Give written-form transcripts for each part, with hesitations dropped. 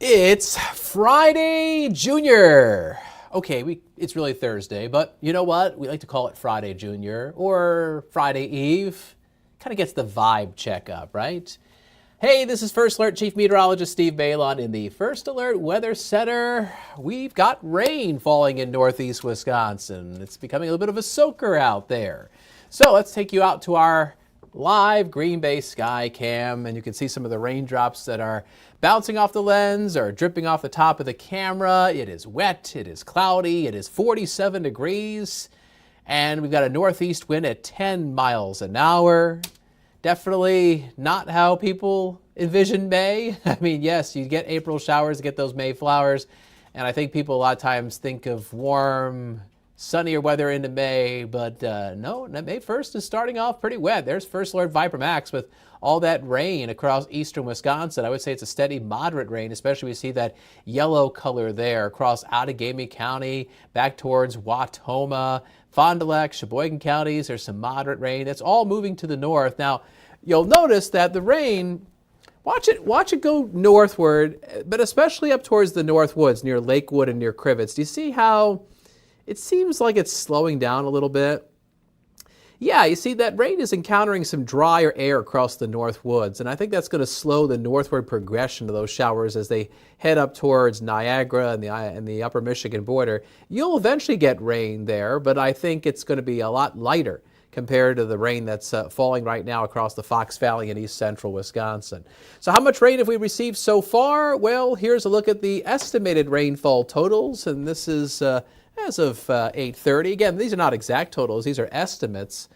It's Friday Junior. Okay, it's really Thursday, but you know what? We like to call it Friday Junior or Friday Eve. Kind of gets the vibe check up, right? Hey, this is First Alert Chief Meteorologist Steve Beylon in the First Alert Weather Center. We've got rain falling in northeast Wisconsin. It's becoming a little bit of a soaker out there. So let's take you out to our live Green Bay sky cam, and you can see some of the raindrops that are bouncing off the lens or dripping off the top of the camera. It is wet, it is cloudy, it is 47 degrees, and we've got a northeast wind at 10 miles an hour. Definitely not how people envision May. I mean, yes, you get April showers, get those May flowers, and I think people a lot of times think of warm, sunnier weather into May, but no, May 1st is starting off pretty wet. There's First Alert Viper Max with all that rain across eastern Wisconsin. I would say it's a steady, moderate rain, especially we see that yellow color there across Outagamie County, back towards Wautoma, Fond du Lac, Sheboygan counties. There's some moderate rain. That's all moving to the north. Now, you'll notice that the rain, watch it go northward, but especially up towards the North Woods near Lakewood and near Crivets. Do you see how it seems like it's slowing down a little bit? Yeah, you see that rain is encountering some drier air across the North Woods, and I think that's going to slow the northward progression of those showers as they head up towards Niagara and the upper Michigan border. You'll eventually get rain there, but I think it's going to be a lot lighter compared to the rain that's falling right now across the Fox Valley and east central Wisconsin. So how much rain have we received so far? Well, here's a look at the estimated rainfall totals, and this is as of 8:30. Again, these are not exact totals, these are estimates.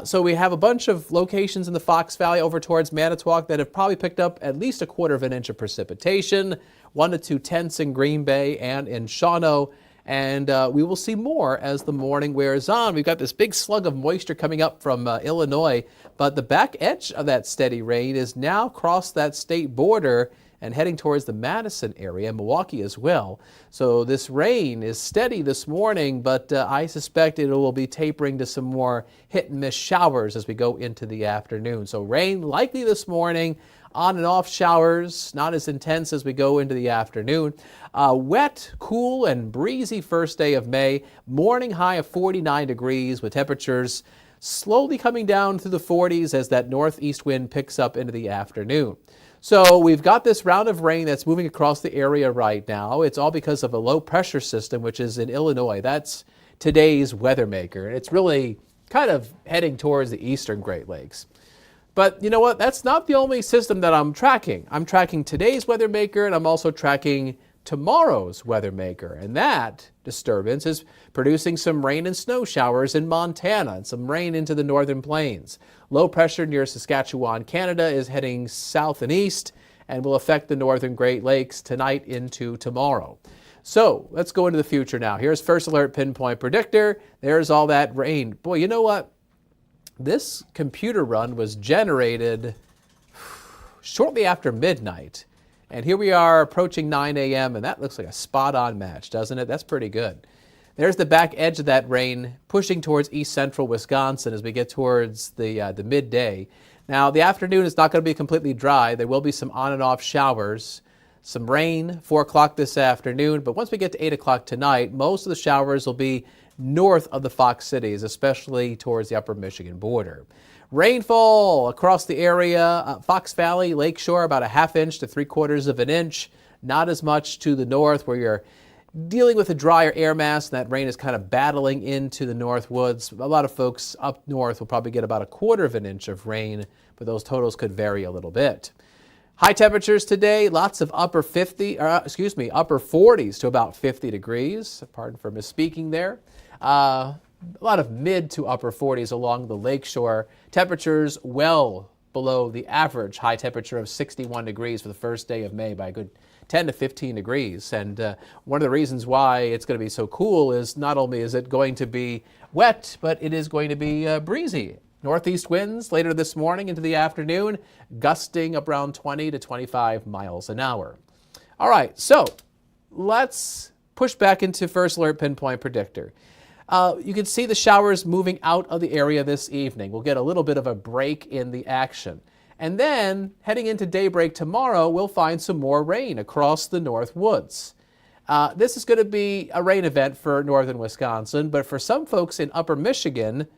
So we have a bunch of locations in the Fox Valley over towards Manitowoc that have probably picked up at least 1/4 inch of precipitation, 1 to 2 tenths in Green Bay and in Shawano. And we will see more as the morning wears on. We've got this big slug of moisture coming up from Illinois, but the back edge of that steady rain is now across that state border and heading towards the Madison area, Milwaukee as well. So this rain is steady this morning, but I suspect it will be tapering to some more hit and miss showers as we go into the afternoon. So rain likely this morning, on and off showers, not as intense as we go into the afternoon. Wet, cool, and breezy first day of May. Morning high of 49 degrees with temperatures slowly coming down through the 40s as that northeast wind picks up into the afternoon. So we've got this round of rain that's moving across the area right now. It's all because of a low pressure system, which is in Illinois. That's today's weather maker. It's really kind of heading towards the eastern Great Lakes. But you know what? That's not the only system that I'm tracking. I'm tracking today's weather maker, and I'm also tracking tomorrow's weather maker. And that disturbance is producing some rain and snow showers in Montana and some rain into the northern plains. Low pressure near Saskatchewan, Canada is heading south and east and will affect the northern Great Lakes tonight into tomorrow. So let's go into the future now. Here's First Alert Pinpoint Predictor. There's all that rain. Boy, you know what? This computer run was generated shortly after midnight. And here we are approaching 9 a.m. and that looks like a spot-on match, doesn't it? That's pretty good. There's the back edge of that rain pushing towards east central Wisconsin as we get towards the midday. Now, the afternoon is not going to be completely dry. There will be some on and off showers, some rain, 4 o'clock this afternoon. But once we get to 8 o'clock tonight, most of the showers will be north of the Fox cities, especially towards the upper Michigan border. Rainfall across the area, Fox Valley, Lakeshore, about 1/2 inch to 3/4 inch. Not as much to the north where you're dealing with a drier air mass, and that rain is kind of battling into the North Woods. A lot of folks up north will probably get about 1/4 inch of rain, but those totals could vary a little bit. High temperatures today, lots of upper 40s to about 50 degrees. Pardon for misspeaking there. A lot of mid to upper 40s along the lakeshore. Temperatures well below the average high temperature of 61 degrees for the first day of May by a good 10 to 15 degrees. And one of the reasons why it's going to be so cool is not only is it going to be wet, but it is going to be breezy. Northeast winds later this morning into the afternoon, gusting up around 20 to 25 miles an hour. All right, so let's push back into First Alert Pinpoint Predictor. You can see the showers moving out of the area this evening. We'll get a little bit of a break in the action. And then heading into daybreak tomorrow, we'll find some more rain across the North Woods. This is going to be a rain event for northern Wisconsin, but for some folks in upper Michigan,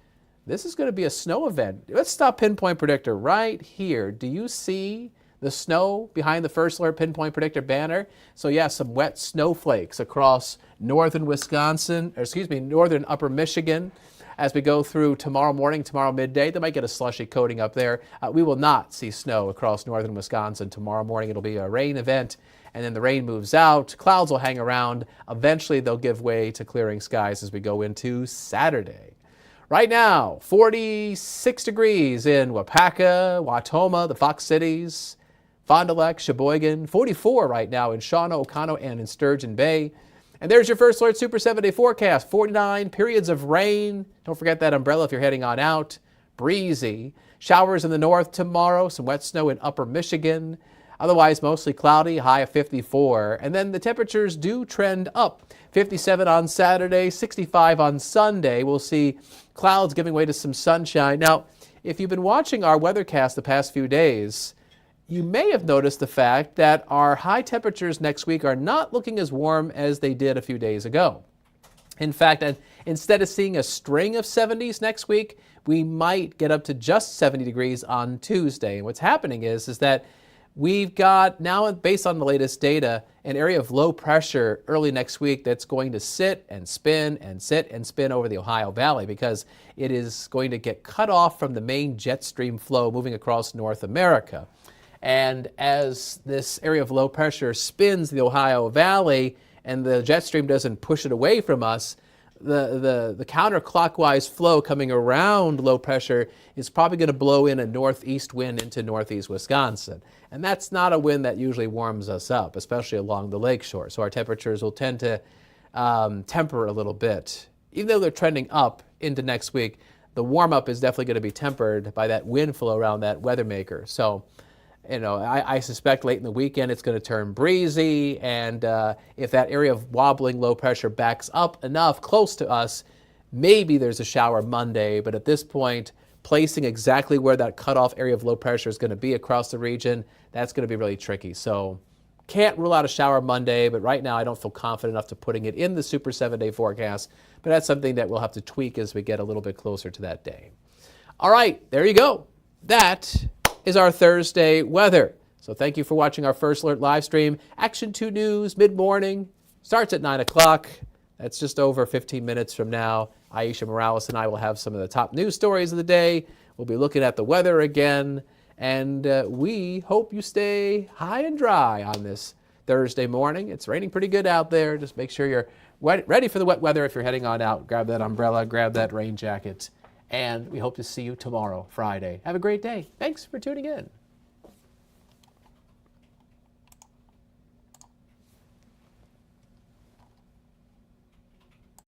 this is going to be a snow event. Let's stop Pinpoint Predictor right here. Do you see the snow behind the First Alert Pinpoint Predictor banner? So yeah, some wet snowflakes across northern Wisconsin, or excuse me, northern upper Michigan. As we go through tomorrow morning, tomorrow midday, they might get a slushy coating up there. We will not see snow across northern Wisconsin tomorrow morning. It'll be a rain event, and then the rain moves out. Clouds will hang around. Eventually, they'll give way to clearing skies as we go into Saturday. Right now, 46 degrees in Wapaka, Watoma, the Fox Cities, Fond du Lac, Sheboygan. 44 right now in Shawano, Oconto, and in Sturgeon Bay. And there's your First Alert Super 7-day forecast. 49 periods of rain. Don't forget that umbrella if you're heading on out. Breezy. Showers in the north tomorrow. Some wet snow in upper Michigan. Otherwise, mostly cloudy, high of 54. And then the temperatures do trend up. 57 on Saturday, 65 on Sunday. We'll see clouds giving way to some sunshine. Now, if you've been watching our weathercast the past few days, you may have noticed the fact that our high temperatures next week are not looking as warm as they did a few days ago. In fact, instead of seeing a string of 70s next week, we might get up to just 70 degrees on Tuesday. And what's happening is that we've got now, based on the latest data, an area of low pressure early next week that's going to sit and spin and sit and spin over the Ohio Valley because it is going to get cut off from the main jet stream flow moving across North America. And as this area of low pressure spins the Ohio Valley and the jet stream doesn't push it away from us, the counterclockwise flow coming around low pressure is probably going to blow in a northeast wind into northeast Wisconsin. And that's not a wind that usually warms us up, especially along the lakeshore. So our temperatures will tend to temper a little bit. Even though they're trending up into next week, the warm up is definitely going to be tempered by that wind flow around that weather maker. So I suspect late in the weekend it's going to turn breezy, and if that area of wobbling low pressure backs up enough close to us, maybe there's a shower Monday. But at this point, placing exactly where that cutoff area of low pressure is going to be across the region, that's going to be really tricky. So can't rule out a shower Monday, but right now I don't feel confident enough to putting it in the Super 7-day forecast. But that's something that we'll have to tweak as we get a little bit closer to that day. All right, there you go. That is our Thursday weather. So thank you for watching our First Alert live stream. Action 2 News mid-morning starts at 9 o'clock. That's just over 15 minutes from now. Aisha Morales and I will have some of the top news stories of the day. We'll be looking at the weather again. And we hope you stay high and dry on this Thursday morning. It's raining pretty good out there. Just make sure you're ready for the wet weather if you're heading on out. Grab that umbrella, grab that rain jacket. And we hope to see you tomorrow, Friday. Have a great day. Thanks for tuning in.